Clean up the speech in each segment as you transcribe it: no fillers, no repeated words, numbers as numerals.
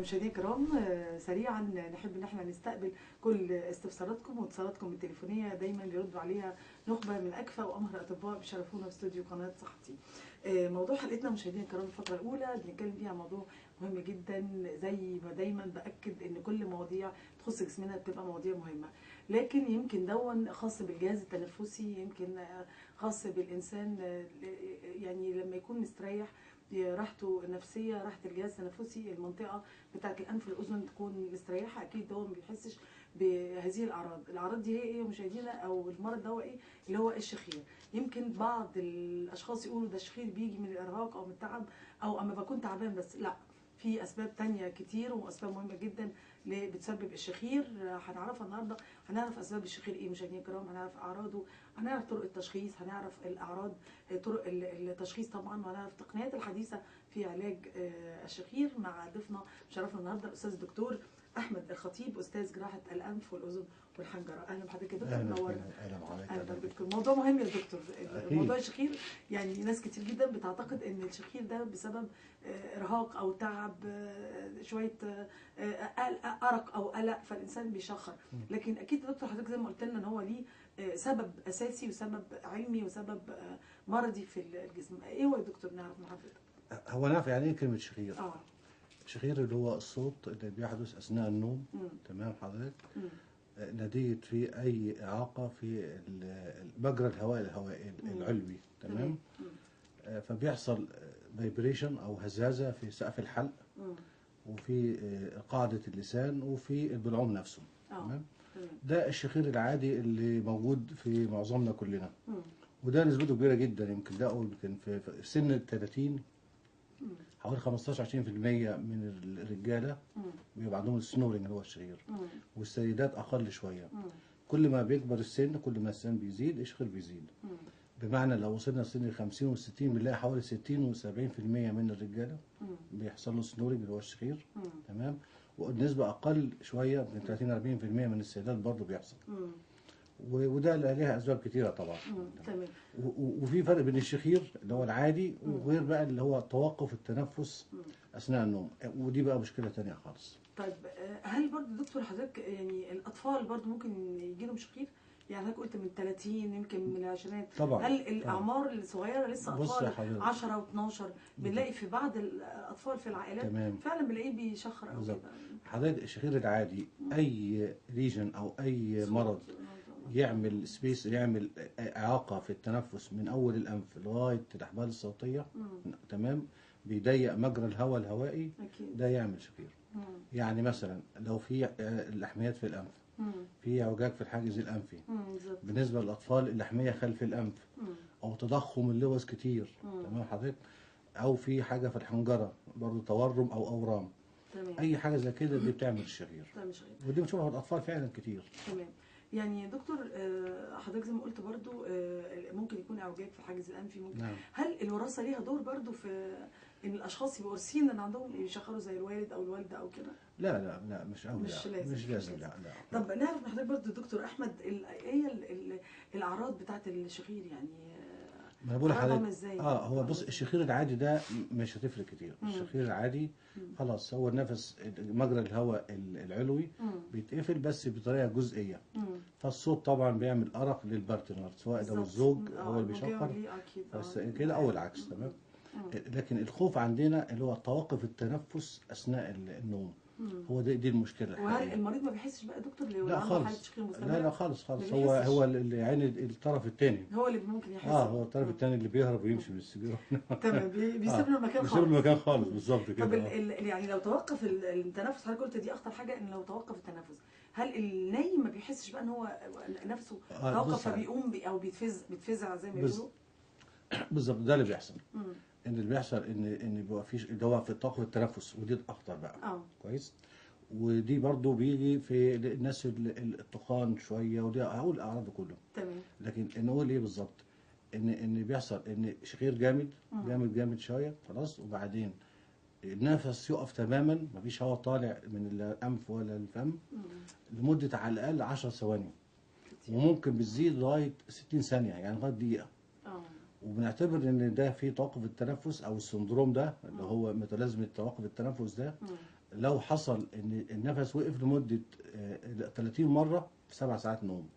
مشاهدينا الكرام، سريعا نحب ان احنا نستقبل كل استفساراتكم واتصالاتكم التليفونيه، دايما بيردوا عليها نخبه من اكفأ وامهر الاطباء بيشرفونا في استوديو قناه صحتي. موضوع حلقتنا مشاهدينا الكرام الفتره الاولى بنتكلم فيها موضوع مهم جدا، زي ما دايما باكد ان كل مواضيع تخص جسمنا بتبقى مواضيع مهمه، لكن يمكن دون خاص بالجهاز التنفسي، يمكن خاص بالانسان يعني لما يكون مستريح راحته النفسيه، راحه الجهاز التنفسي، المنطقه بتاعه الانف والاذن تكون مستريحه، اكيد هو ما بيحسش بهذه الاعراض دي هي ايه مشاهدينا، او المرض ده هو ايه؟ اللي هو الشخير. يمكن بعض الاشخاص يقولوا ده الشخير بيجي من الارهاق او من التعب او اما بكون تعبان، بس لا، في اسباب تانية كتير واسباب مهمه جدا اللي بتسبب الشخير هنعرفها النهارده. هنعرف اسباب الشخير ايه مشاهدينا الكرام، هنعرف اعراضه، هنعرف طرق التشخيص، هنعرف الاعراض، طرق التشخيص طبعا، وهنعرف التقنيات الحديثه في علاج الشخير مع ضيفنا شرفنا النهارده الاستاذ الدكتور احمد الخطيب، استاذ جراحه الانف والاذن والحنجره. اهلا بحضرتك يا دكتور، منورنا. اهلا بكم. موضوع مهم يا دكتور، موضوع الشخير. يعني ناس كتير جدا بتعتقد ان الشخير ده بسبب ارهاق او تعب، شويه ارق او قلق، فالانسان بيشخر، لكن اكيد يا دكتور حضرتك زي ما قلت لنا ان هو ليه سبب اساسي وسبب علمي وسبب مرضي في الجسم. ايه هو يا دكتور؟ نعرف من حضرتك. هو نعرف يعني ايه كلمه شخير؟ اه الشخير اللي هو الصوت اللي بيحدث اثناء النوم. تمام حضرتك؟ نتيجه في اي اعاقه في مجرى الهواء العلوي. تمام. فبيحصل فايبريشن او هزازه في سقف الحلق وفي قاعده اللسان وفي البلعوم نفسه. تمام. ده الشخير العادي اللي موجود في معظمنا كلنا، وده نسبته كبيره جدا. يمكن ده يمكن في سن ال 30 حوالي 15 20% من الرجاله بيبقى عندهم السنورنج اللي هو الشخير، والسيدات اقل شويه. كل ما بيكبر السن كل ما السن بيزيد الشخير بيزيد. بمعنى لو وصلنا لسن ال 50 وال 60 بنلاقي حوالي 60 و 70% من الرجاله بيحصل له سنورنج اللي هو الشخير. تمام. والنسبه اقل شويه من 30 40% من السيدات برضه بيحصل. وده لها اسباب كتيره طبعا. تمام. وفي فرق بين الشخير اللي هو العادي وغير بقى اللي هو توقف التنفس اثناء النوم، ودي بقى مشكله ثانيه خالص. طيب هل برضه دكتور حضرتك يعني الاطفال برضه ممكن يجي لهم شخير؟ يعني حضرتك قلت من 30 يمكن من العشرينات. طبعا. هل الاعمار الصغيره لسه اطفال 10 و12 بنلاقي في بعض الاطفال في العائلات تمام. فعلا بنلاقيه بيشخر او كده؟ حضرتك الشخير العادي اي ليجن او اي مرض يعمل سبيس، يعمل اعاقه في التنفس من اول الانف لغايه الاحبال الصوتيه. تمام. بيضيق مجرى الهواء الهوائي. أكيد. ده يعمل شخير. يعني مثلا لو في اللحميات في الانف، في اعوجاج في الحاجز الانفي، بالنسبه للاطفال اللحميه خلف الانف، او تضخم اللوز كتير. تمام حضرتك؟ او في حاجه في الحنجره برضه تورم او اورام. تمام. اي حاجه زي كده دي بتعمل الشخير. ودي بنشوفها في الاطفال فعلا كتير. تمام. يعني يا دكتور حضرتك زي ما قلت برضو ممكن يكون اعوجاج في الحاجز الانفي، ممكن. نعم. هل الوراثه ليها دور برضو في ان الاشخاص يبقوا وارثين ان عندهم يشخروا زي الوالد او الوالده او كده؟ لا مش قوي. مش لازم. لا. طب نعرف من حضرتك برضو دكتور احمد ايه الاعراض بتاعه الشخير يعني؟ ما انا بقول لحضرتك هو بص، الشخير العادي ده مش هتفرق كتير. الشخير العادي خلاص هو النفس مجرى الهواء العلوي بيتقفل بس بطريقه جزئيه. فالصوت طبعا بيعمل ارق للبارتنر، سواء لو الزوج هو اللي بيشخر بس كده او العكس. تمام. لكن الخوف عندنا اللي هو توقف التنفس اثناء النوم. هو دي المشكله الحقيقيه. وهل المريض ما بيحسش بقى دكتور لو لا عنده خالص. حاله شخير مستمره؟ لا خالص. هو اللي يعني الطرف الثاني هو اللي ممكن يحس. هو الطرف الثاني اللي بيهرب ويمشي من السجاره. تمام. بيسيب له المكان خالص. بيسيب له المكان خالص بالظبط كده. طب يعني لو توقف التنفس، حضرتك قلت دي اخطر حاجه، ان لو توقف التنفس هل النايم ما بيحسش بقى ان هو نفسه توقف فبيقوم او بيتفزع زي ما بيقولوا؟ بالظبط. ده اللي بيحصل. ان اللي بيحصل ان بيبقى فيش دواء في توقف التنفس، ودي الاخطر بقى. كويس. ودي برضو بيجي في الناس التخان شويه، ودي هقول اعراضه كله. تمام. لكن نقول ايه بالظبط؟ ان بيحصل ان شخير جامد شويه خلاص، وبعدين النفس يقف تماما، مفيش هواء طالع من الانف ولا الفم لمده على الاقل 10 ثواني، وممكن بتزيد لغايه 60 ثانيه، يعني لغايه دقيقه. وبنعتبر ان ده في توقف التنفس او السندروم ده اللي هو متلازمه توقف التنفس ده لو حصل ان النفس وقف لمده 30 مره في 7 ساعات نوم.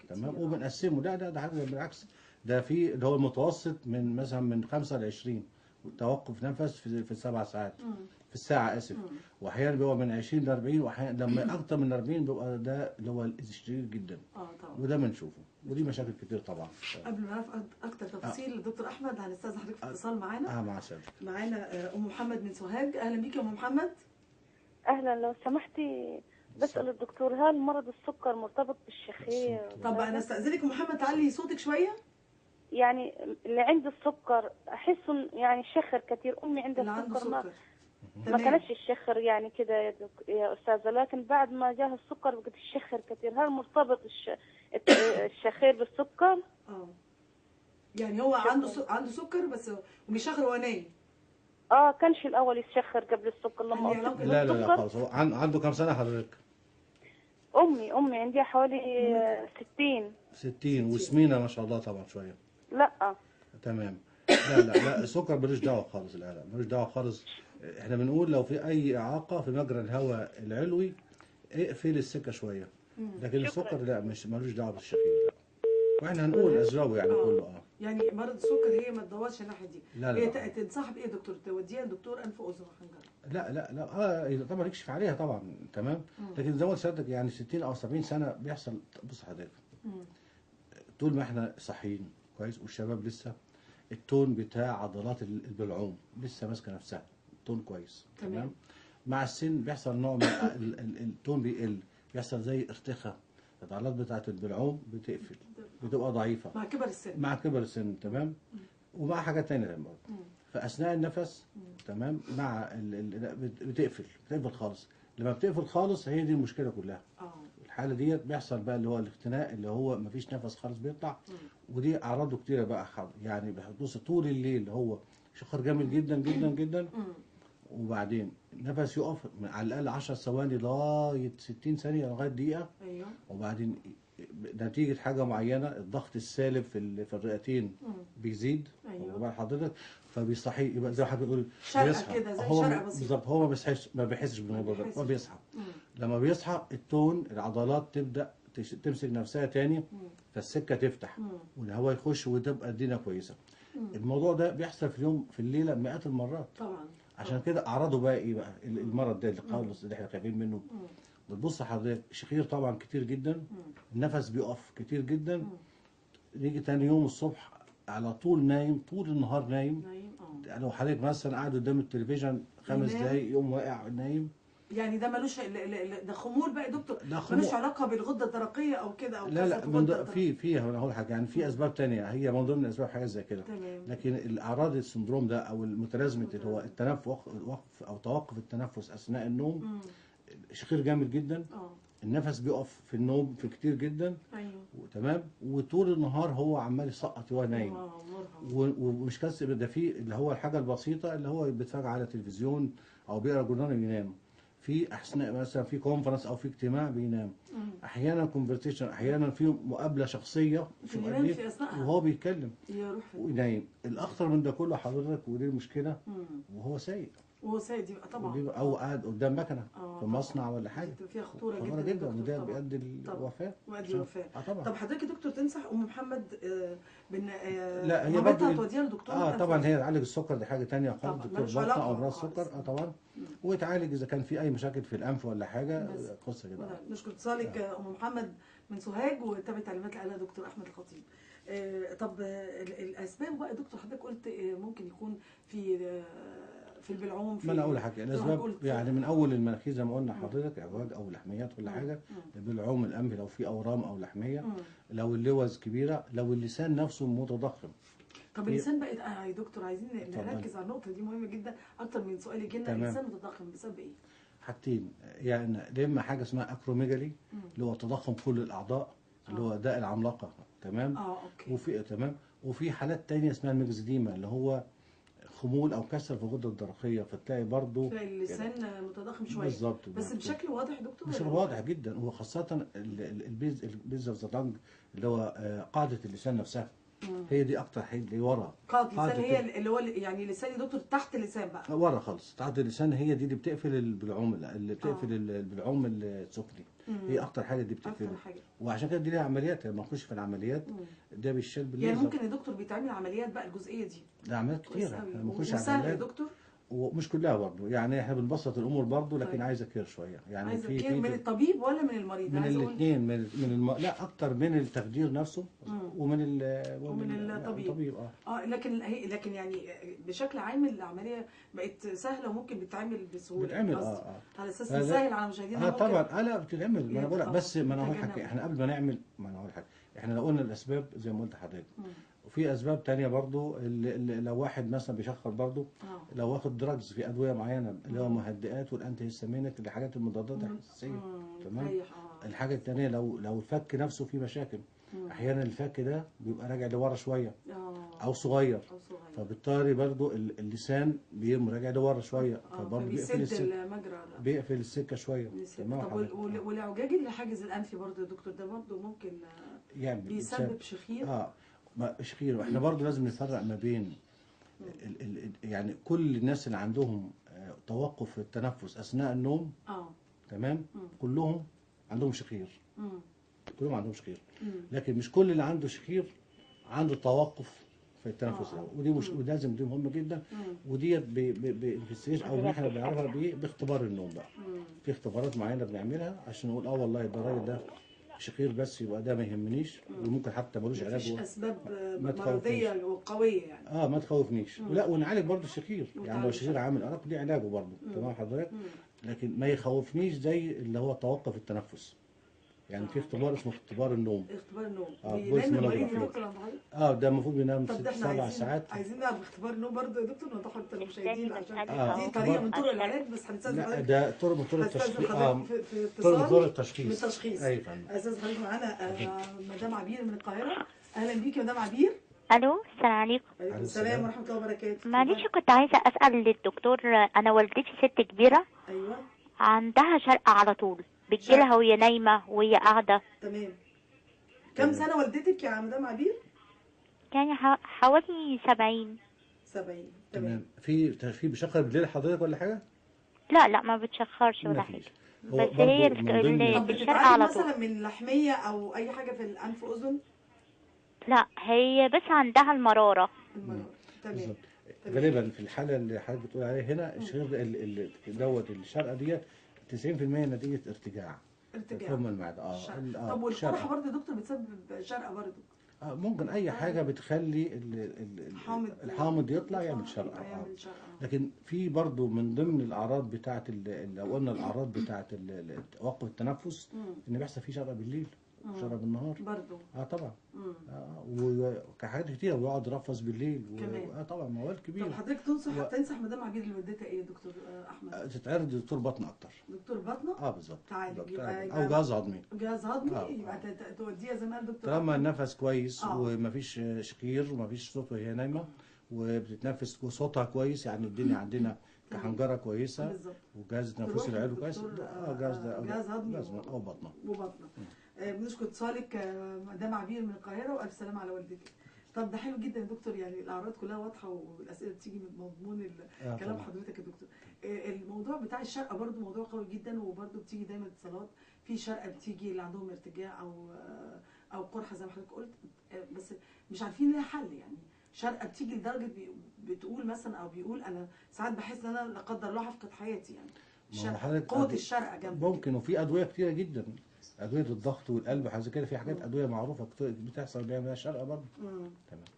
تمام. وبنقسمه، ده حاجه بالعكس، ده في اللي هو المتوسط من مثلا من 5 ل 20 توقف نفس في 7 ساعات في الساعه، اسف. واحيانا بيبقى من 20 ل 40، واحيانا لما اكتر من 40 بيبقى ده اللي هو الشديد جدا. طبعا. وده بنشوفه، ودي مشاكل كتير طبعا. قبل ما نعرف اكتر تفاصيل دكتور احمد، هنستاذن حضرتك في اتصال معانا. مع السلامه. معانا ام محمد من سوهاج. اهلا بيكي يا ام محمد. اهلا، لو سمحتي بسأل الدكتور، هل مرض السكر مرتبط بالشخير؟ طب انا استاذنك ام محمد تعلي صوتك شويه. يعني اللي عنده السكر احسه يعني الشخر كتير. امي عندها اللي عنده السكر سكر ما كانش الشخر يعني كده يا استاذه، لكن بعد ما جاه السكر بقت الشخر كتير. هل مرتبط الشخير بالسكر؟ يعني هو عنده سكر بس وبيشخر وهو نايم. كانش الاول يتشخر قبل السكر لما لا خالص. هو عنده كام سنه حضرتك؟ امي عندها حوالي 60 وسمينه ما شاء الله طبعا شويه. لا تمام. لا السكر ملوش دعوه خالص. لا ملوش دعوه خالص. احنا بنقول لو في اي اعاقه في مجرى الهواء العلوي اقفل السكه شويه، لكن السكر لا، مش ملوش دعوه بالشخير. واحنا هنقول اسبابه يعني كله. يعني مرض السكر هي ما تدورش الناحيه دي. لا هي تنصح بايه يا دكتور؟ توديها لدكتور انف واذن وحنجره؟ لا طبعا يكشف عليها طبعا. تمام. لكن زي ما قلت يعني 60 او 70 سنه بيحصل. بص حضرتك، طول ما احنا صحيين كويس والشباب لسه التون بتاع عضلات البلعوم لسه ماسكه نفسها، التون كويس. تمام. مع السن بيحصل نوع من التون بيقل، بيحصل زي ارتخاء، العضلات بتاعت البلعوم بتقفل، بتبقى ضعيفه مع كبر السن. تمام. ومع حاجات ثانيه برضه. فاثناء النفس تمام مع بتقفل خالص. لما بتقفل خالص هي دي المشكله كلها. الحاله ديت بيحصل بقى اللي هو الاختناق، اللي هو مفيش نفس خالص بيطلع. ودي اعراضه كتيره بقى، يعني بيحدث طول الليل هو شخر جامد جدا جدا جدا. وبعدين النفس يقف على الاقل 10 ثواني لغايه 60 ثانيه لغايه دقيقه. وبعدين نتيجه حاجه معينه الضغط السالب في الرئتين بيزيد. وبعد حضرتك فبيصحي، يبقى زي ما حضرتك بتقول بيصحى كده زي شرقه بسيطه. بالظبط. هو ما بيحسش بالموضوع ده، هو بيصحى. لما بيصحى التون العضلات تبدا تمسك نفسها تاني، فالسكه تفتح والهواء يخش وتبقى الدنيا كويسه. الموضوع ده بيحصل في اليوم في الليله مئات المرات طبعا. عشان كده اعراضه بقى ايه بقى المرض ده اللي خالص اللي احنا خايفين منه. بتبص حضرتك شخير طبعا كتير جدا، النفس بيقف كتير جدا. نيجي تاني يوم الصبح على طول نايم، طول النهار نايم. لو حضرتك مثلا قاعد قدام التلفزيون 5 دقايق يقوم واقع نايم. يعني ده ملوش ده خمول بقى يا دكتور؟ ملوش علاقه بالغده الدرقيه او كده او لا في انا هقول حاجه يعني في اسباب ثانيه، هي من ضمن الاسباب حاجات زي كده. لكن الاعراض السندروم ده او المتلازمه اللي هو التنفس وقف او توقف التنفس اثناء النوم، شخير جامد جدا. النفس بيقف في النوم في كتير جدا. تمام. وطول النهار هو عمال يسقط وهو نايم. ومش كاس ده، في اللي هو الحاجه البسيطه اللي هو بيتفرج على تلفزيون او بيقرا جورنال ينام. في اثناء مثلا في كونفرنس او في اجتماع بينام. احيانا كونفرسيشن، احيانا في مقابله شخصيه في اثناءها وهو بيتكلم وينام. الاخطر من ده كله حضرتك ودي المشكله وهو سايق دي طبعا، او قاعد قدام مكنه في مصنع ولا حاجه فيها خطوره جدا وده بيؤدي للوفاه. طب حضرتك يا دكتور تنصح ام محمد لا هي برضه توديها لدكتور طبعا هي تعالج السكر دي حاجه ثانيه خالص، دكتور بطن او امراض السكر طبعا. وتعالج اذا كان في اي مشاكل في الانف ولا حاجه قصه كده. نشكر اتصالك ام محمد من سوهاج وتابع تعليمات اللي قالها دكتور احمد الخطيب. طب الاسباب بقى يا دكتور، حضرتك قلت ممكن يكون في البلعوم. ما انا اقول حاجه الاسباب يعني من اول المناخير زي ما قلنا حضرتك، اعواج او لحميات ولا حاجه، البلعوم الانف لو في اورام او لحميه، لو اللوز كبيره، لو اللسان نفسه متضخم. طب اللسان بقت يا دكتور عايزين نركز على النقطه دي، مهمه جدا اكتر من سؤال يجي لنا. اللسان متضخم بسبب ايه؟ حاجتين، يعني اما حاجه اسمها اكروميجالي اللي هو تضخم كل الاعضاء اللي هو داء العملاقه. تمام. اوكي. وفي حالات ثانيه اسمها الميكزيديما اللي هو خمول او كسر في الغده الدرقيه، فتلاقي برضه اللسان متضخم شويه بالظبط، بس بشكل واضح يا دكتور. بشكل واضح جدا، وخاصه البيز اوف ذا تانج اللي هو قاعده اللسان نفسها. هي دي اكتر حاجه اللي ورا. قاعدة اللسان هي اللي هو يعني لسان يا دكتور تحت اللسان بقى ورا خالص. قاعدة اللسان هي دي اللي بتقفل البلعوم، اللي بتقفل البلعوم السفلي. هي اكتر حاجه دي بتقفله. وعشان كده دي ليها عمليات لما نخش في العمليات. ده بالشال بالليزر. يعني ممكن يا دكتور بيتعمل عمليات بقى الجزئيه دي؟ ده عمليات كتير لما نخش عمليات يا دكتور. ومش كلها برضه، يعني احنا بنبسط الامور برضه، لكن طيب. عايزه كير شويه، يعني عايزه كير من الطبيب ولا من المريض؟ من الاثنين، لا اكتر من التخدير نفسه ومن الطبيب. لكن يعني بشكل عام العمليه بقت سهله وممكن بتتعمل بسهوله. بتتعمل على اساس نسهل على مشاهدينا. طبعا لا بتتعمل. ما انا بقول لك، بس ما انا هقول حاجه، احنا قبل ما نعمل، ما انا هقول حاجه، احنا لو قلنا الاسباب زي ما قلت لحضرتك، وفي اسباب تانية برضو، اللي لو واحد مثلا بيشخر برضو، لو واخد دراجز في ادويه معينه اللي هو مهدئات والانتي هيستامينك، الحاجات المضادات الحساسيه. تمام. الحاجه الثانيه لو الفك نفسه فيه مشاكل، احيانا الفك ده بيبقى راجع لورا شويه او صغير، فبالتالي برضو اللسان بيبقى راجع لورا شويه، فبرضو بيقفل السكه شويه. طب والعوجاج اللي حاجز الانفي برضو يا دكتور، ده برضو ممكن يعني بيسبب شخير؟ شخير. واحنا برضو لازم نفرق ما بين يعني كل الناس اللي عندهم توقف في التنفس اثناء النوم. تمام. كلهم عندهم شخير. كلهم عندهم شخير. لكن مش كل اللي عنده شخير عنده توقف في التنفس. ودي مش، ولازم دي مهمه جدا. وديت بانفستيجيشن او احنا بنعرفها باختبار النوم بقى. في اختبارات معينه بنعملها عشان نقول والله ده الراجل ده شخير بس، يبقى ده ما يهمنيش، وممكن حتى ملوش علاج. مفيش اسباب مرضيه وقويه يعني. ما تخوفنيش. ولا ونعالج برضه الشخير، يعني لو الشخير عامل ارق ليه علاجه برضه. تمام حضرتك. لكن ما يخوفنيش زي اللي هو توقف التنفس. يعني في اختبار اسمه اختبار النوم. اختبار النوم بينام المريض يا دكتور عند حضرتك؟ ده المفروض بينام 7 ساعات. عايزين نعرف اختبار النوم برضه يا دكتور، نوضحه للمشاهدين عشان دي طريقه من طرق العلاج، بس هنستاذن حضرتك. ده طرق من طرق التشخيص. طرق من طرق التشخيص. ايوه فندم. استاذ حضرتك معانا مدام عبير من القاهره. اهلا بيكي يا مدام عبير. الو، السلام عليكم. وعليكم السلام ورحمه الله وبركاته. معلش كنت عايزه اسال الدكتور، انا والدتي ست كبيره. ايوه. عندها شرقه على طول، بتجيلها وهي نايمه وهي قاعده. تمام. كم سنه والدتك يا مدام عبير؟ يعني حوالي 70. تمام. في بيشخر بالليل حضرتك ولا حاجه؟ لا ما بتشخرش ولا حاجه، بس هي الشرقه على طول. مثلا من لحميه او اي حاجه في الانف اذن؟ لا، هي بس عندها المراره. تمام. غالبا في الحاله اللي حضرتك بتقول عليها هنا، الشهير دوت الشرقه ديت 90% نتيجه ارتجاع فم المعده. طب والقرحه برضه يا دكتور بتسبب شرقه برضه؟ ممكن اي حاجه بتخلي الحامض يطلع يعمل شرقه. لكن في برضه من ضمن الاعراض بتاعه، لو قلنا الاعراض بتاعه توقف التنفس، ان بيحصل فيه شرقه بالليل وشرقه بالنهار برضه. طبعا. وحاجات كتير، ويقعد يرفس بالليل طبعا موال كبير. طب حضرتك تنصح مدام عبير لوالدتها ايه يا دكتور احمد؟ تتعرض لدكتور بطن اكتر. دكتور بطنه؟ بالظبط. تعالج او جهاز هضمي. جهاز هضمي. يبقى توديها زي ما قال دكتور طالما النفس كويس ومفيش شخير ومفيش صوت وهي نايمه، وبتتنفس وصوتها كويس، يعني الدنيا عندنا كحنجره كويسه. بالظبط. وجهاز التنفس العلوي كويس. جهاز هضمي او بطنه. بنشكر اتصالك مدام عبير من القاهره، والف سلامه على والدتك. طب ده حلو جدا يا دكتور، يعني الاعراض كلها واضحه والاسئله بتيجي من مضمون كلام حضرتك يا دكتور. الموضوع بتاع الشرقه برضو موضوع قوي جدا، وبرضو بتيجي دايما اتصالات في شرقه بتيجي اللي عندهم ارتجاع او قرحه زي ما حضرتك قلت، بس مش عارفين لها حل. يعني شرقه بتيجي لدرجه بتقول مثلا او بيقول انا ساعات بحس ان انا لا قدر الله هفقد حياتي. يعني قوه الشرقه جنب ممكن. وفي ادويه كتيره جدا، ادويه الضغط والقلب وحاجه كده، في حاجات ادويه معروفه بتحصل بيها شرقه برضه.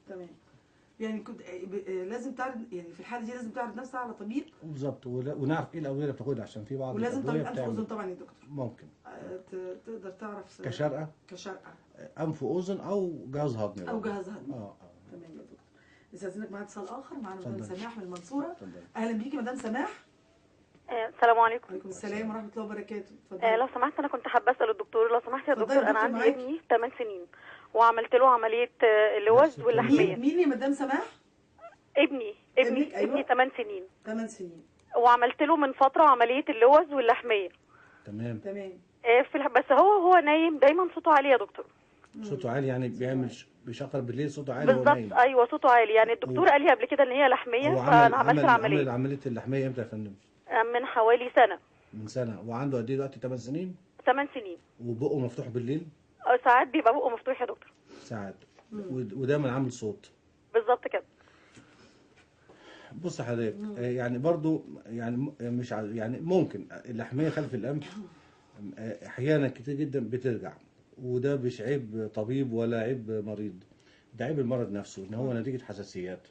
تمام. يعني كنت لازم تعرض، يعني في الحاله دي لازم تعرض نفسها على طبيب. بالظبط. ونعرف ايه الادويه اللي بتاخدها، عشان في بعض ولازم طبيب انف واذن طبعا يا دكتور. ممكن تقدر تعرف كشرقه انف واذن او جهاز هضمي. تمام يا دكتور. نستاذنك معانا اتصال اخر. معانا مدام سماح من المنصوره. اهلا بيكي مدام سماح. السلام عليكم. وعليكم السلام ورحمه الله وبركاته. لو سمحت انا كنت حابه اسال الدكتور، لو سمحت يا دكتور، انا عندي ابني 8 سنين وعملت له عمليه اللوز واللحميه. مين يا مدام سماح؟ ابني. أيوة. ابني 8 سنين. 8 سنين. وعملت له من فتره عمليه اللوز واللحميه. تمام. بس هو نايم دايما صوته عالي يا دكتور. صوته عالي يعني بيعمل بيشخر بالليل صوته عالي وهو بالظبط. نايم. ايوه صوته عالي، يعني الدكتور قال لي قبل كده ان هي لحميه، هو فانا عملت العمليه. عمل عمليه اللحميه امتى يا فندم؟ من حوالي سنه. من سنه. وعنده قد ايه دلوقتي؟ 8 سنين. 8 سنين. وبقه مفتوح بالليل؟ ساعات بيبقى بقه مفتوح يا دكتور. ساعات. ودايما عامل صوت. بالظبط كده. بص حضرتك، يعني برضو يعني مش يعني ممكن اللحميه خلف الانف احيانا كتير جدا بترجع، وده مش عيب طبيب ولا عيب مريض، ده عيب المرض نفسه، ان هو نتيجه حساسيات.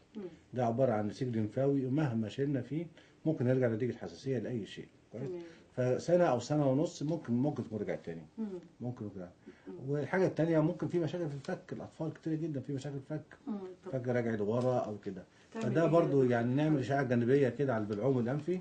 ده عباره عن نسيج لمفاوي ومهما شلنا فيه ممكن يرجع نتيجه حساسيه لاي شيء. كويس. فسنه او سنه ونص ممكن تكون رجعت تاني. ممكن ترجع. والحاجه الثانيه ممكن في مشاكل في الفك، الاطفال كتير جدا في مشاكل في الفك. فك راجع لورا او كده. فده برضو يعني نعمل اشعه جانبيه كده على البلعوم الانفي،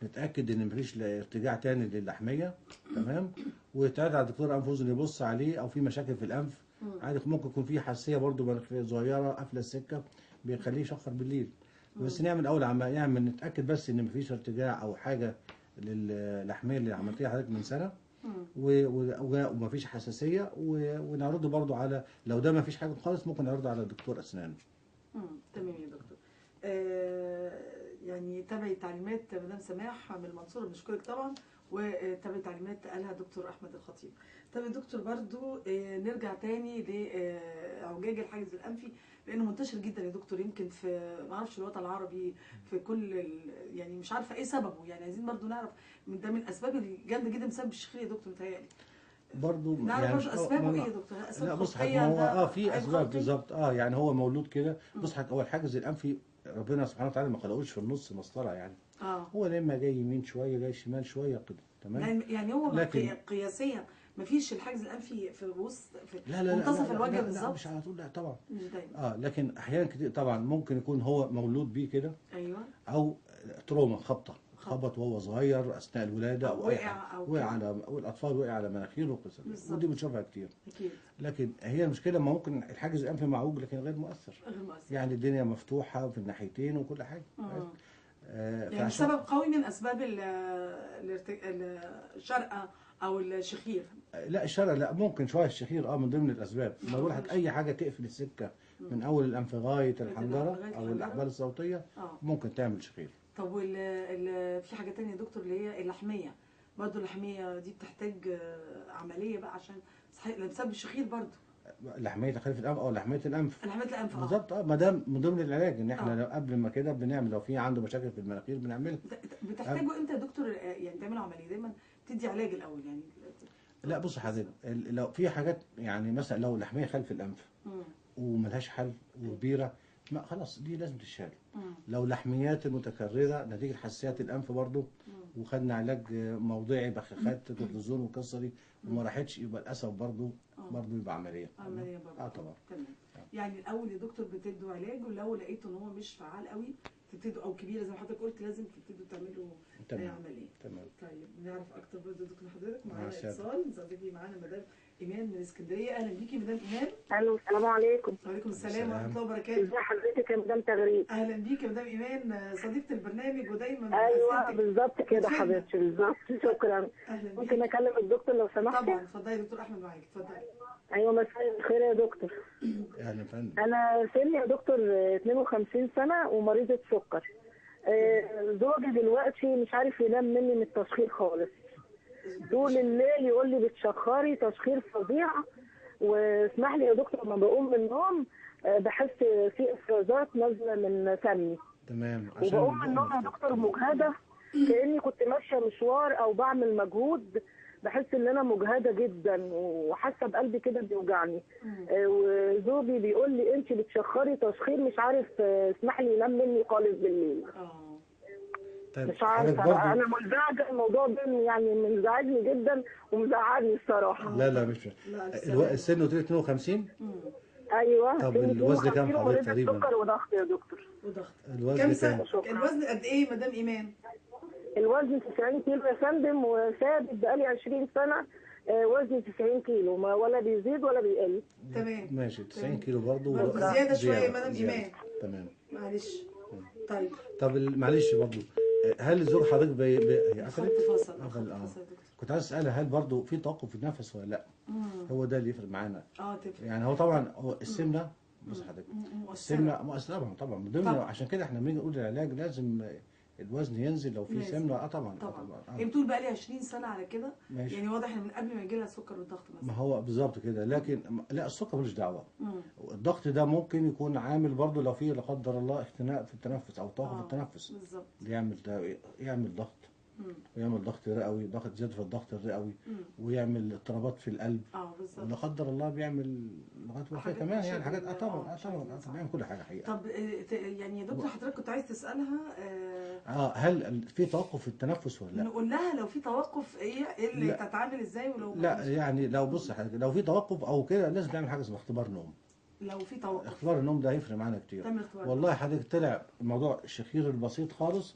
نتاكد ان مفيش ارتجاع تاني للحميه. تمام. ويتعاد على الدكتور انف واذن يبص عليه، او في مشاكل في الانف عادي، ممكن يكون في حساسيه برضو مناخيريه صغيره قافله السكه بيخليه يشخر بالليل. بس نعمل اول نعمل نتاكد بس ان مفيش ارتجاع او حاجه للحميه اللي عملتيها حضرتك من سنه، ومفيش حساسيه، ونعرضه برضو على، لو ده مفيش حاجه خالص ممكن نعرضه على دكتور اسنان. تمام يا دكتور. يعني تابعي تعليمات مدام سماح من المنصورة، بنشكرك طبعا، وتابعي تعليمات قالها دكتور احمد الخطيب. طب يا دكتور برضو نرجع تاني لاعوجاج الحاجز الانفي، لانه منتشر جدا يا دكتور، يمكن في ما اعرفش الوطن العربي في كل يعني مش عارفه ايه سببه، يعني عايزين برضو نعرف ده من الاسباب الجامده جدا بسبب الشخير يا دكتور متهيألي. برضه نعرف يعني برضه اسبابه ايه يا دكتور؟ لا بص حضرتك، هو في اسباب بالظبط. يعني هو مولود كده. بص حضرتك، هو الحاجز الانفي ربنا سبحانه وتعالى ما خلقوش في النص مسطره يعني. هو لما جاي يمين شويه جاي شمال شويه كده. تمام. يعني هو لكن قياسيا ما فيش الحاجز الانفي في وسط لا لا منتصف الوجه بالظبط. لا مش على طول، لا طبعا. لكن احيانا كتير طبعا ممكن يكون هو مولود بيه كده. ايوه. او تروما، خبط وهو صغير اثناء الولاده، او اي حاجه وقع على، والاطفال وقع على مناخيره وقصه، ودي بنشوفها كتير. اكيد. لكن هي المشكله ما ممكن الحاجز الانفي معوج لكن غير مؤثر. يعني الدنيا مفتوحه في الناحيتين وكل حاجه. يعني سبب قوي من اسباب الشرقه او الشخير. لا الشرقه لا، ممكن شويه الشخير من ضمن الاسباب. ما بقول لك اي حاجه تقفل السكه من اول الانف لغايه الحنجره او الاحبال الصوتيه ممكن تعمل شخير. طب في حاجه ثانيه يا دكتور اللي هي اللحميه، برضه اللحميه دي بتحتاج عمليه بقى عشان صحيح بسبب الشخير برضه. لحميه خلف الانف او لحميه الانف. لحميه الانف بالظبط. ما ده من ضمن العلاج، ان احنا قبل ما كده بنعمل، لو في عنده مشاكل في المناخير بنعملها. بتحتاجوا امتى يا دكتور يعني تعملوا عمليه؟ دايما تدي علاج الاول يعني؟ لا بص حضرتك، لو في حاجات يعني مثلا لو لحميه خلف الانف وملهاش حل وكبيره، ما خلاص دي لازم تتشال. لو لحميات متكرره نتيجه حساسيات الانف برضو، وخدنا علاج موضعي بخاخات كورتيزون والقصه دي وما راحتش، يبقى للاسف برضو يبقى عمليه. عمليه برضو. طبعا. تمام. يعني الاول يا دكتور بتدوا علاج، ولو لقيتوا ان هو مش فعال قوي تبتدوا، او كبيره زي ما حضرتك قلت لازم تبتدوا تعملوا عمليه. تمام. طيب نعرف اكتر برضه يا دكتور حضرتك معانا اتصال. صديقي معانا مدام ايمان من اسكندريه. اهلا بيكي مدام ايمان. الو السلام عليكم. وعليكم السلام ورحمه الله وبركاته. ازي حضرتك يا مدام تغريد؟ اهلا بيكي يا مدام ايمان، صديقه البرنامج ودايما ايوه بالظبط كده حبيبتي، بالظبط. شكرا. ممكن اكلم الدكتور لو سمحتي؟ طبعا اتفضلي يا دكتور احمد معاكي، اتفضلي. ايوه مساء الخير يا دكتور. اهلا فندم. انا سني يا دكتور 52 سنه ومريضه سكر. زوجي دلوقتي مش عارف ينام مني من التشخير خالص، طول الليل يقول لي بتشخري تشخير فظيع. واسمح لي يا دكتور لما بقوم من النوم بحس في افرازات نازله من فمي. تمام. وبقوم من النوم يا دكتور مجهده، كاني كنت ماشيه مشوار او بعمل مجهود، بحس ان انا مجهده جدا وحاسه بقلبي كده بيوجعني. وزوجي بيقول لي انت بتشخري تشخير مش عارف اسمح لي ينام مني خالص بالليل. طيب مش عارفه، انا منزعجه، الموضوع ده يعني منزعجني جدا ومزعجني الصراحه. لا مش السن قلت لي 52. ايوه. طب الوزن كام حضرتك تقريبا؟ سكر وضغط يا دكتور. الوزن كام؟ الوزن قد ايه مدام ايمان؟ الوزن 90 كيلو يا فندم، وثابت بقالي 20 سنه وزني 90 كيلو، ما ولا بيزيد ولا بيقل. تمام ماشي. 90 كيلو برضه زياده شويه يا مدام ايمان. تمام معلش. طب معلش برضه، هل زوج حضرتك فصل. كنت عايز اسالها هل برضه في توقف في النفس ولا لا؟ هو ده اللي يفرق معانا. تفرق. يعني هو طبعا هو السمنه، بص حضرتك، السمنه مؤثره طبعا من ضمن، عشان كده احنا لما نيجي نقول العلاج لازم الوزن ينزل لو في سمنه. طبعا هي بتقول بقى لي 20 سنه على كده، يعني واضح ان من قبل ما يجي لها السكر والضغط مثلا. ما هو بالظبط كده، لكن لا، السكر ملوش دعوه. الضغط ده ممكن يكون عامل برضه لو في لا قدر الله اختناق في التنفس او توقف التنفس، بالظبط، يعمل ضغط، ويعمل ضغط رئوي، ضغط زياده في الضغط الرئوي، ويعمل اضطرابات في القلب، بالظبط، ولا قدر الله بيعمل لغايه وفاه كمان، يعني حاجات طبعا بيعمل كل حاجه حقيقه. طب يعني يا دكتور حضرتك كنت عايز تسالها هل في توقف في التنفس ولا لا؟ نقول لها لو في توقف ايه اللي تتعامل ازاي، ولو لا يعني لو بص حضرتك، لو في توقف او كده لازم تعمل حاجه اسمها اختبار نوم. لو في توقف اختبار النوم ده هيفرق معانا كتير. والله حضرتك طلع الموضوع الشخير البسيط خالص،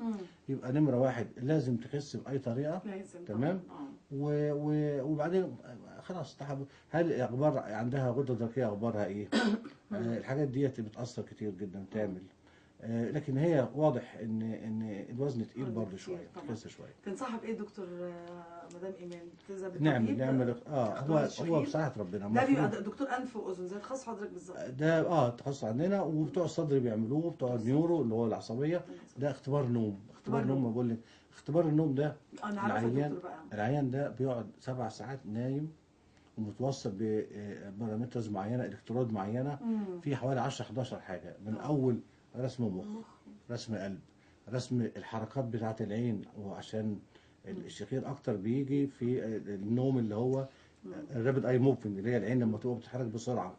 يبقى نمره واحد لازم تخس باي طريقه. تمام. وبعدين خلاص هل اخبار عندها غده درقيه اخبارها ايه؟ الحاجات ديت بتاثر كتير جدا تعمل. لكن هي واضح ان الوزن تقيل برضه شويه، تخس شويه. تنصحها بايه دكتور مدام ايمان؟ تذهب للطبيب؟ نعمل هو بصراحه ربنا ده بيبقى دكتور انف واذن زي تخصص حضرتك بالظبط. ده تخصص عندنا، وبتوع الصدر بيعملوه، بتوع النيورو اللي هو العصبيه. ده اختبار نوم. اختبار نوم بقول لك، اختبار النوم ده العيان ده بيقعد 7 ساعات نايم ومتوصل ببارامترز معينه، الكترود معينه، في حوالي 10 11 حاجه، من اول رسم مخ، رسم قلب، رسم الحركات بتاعه العين، وعشان الشخير اكتر بيجي في النوم اللي هو الرابد اي موفمنت، اللي هي العين لما تبقى بتتحرك بسرعه.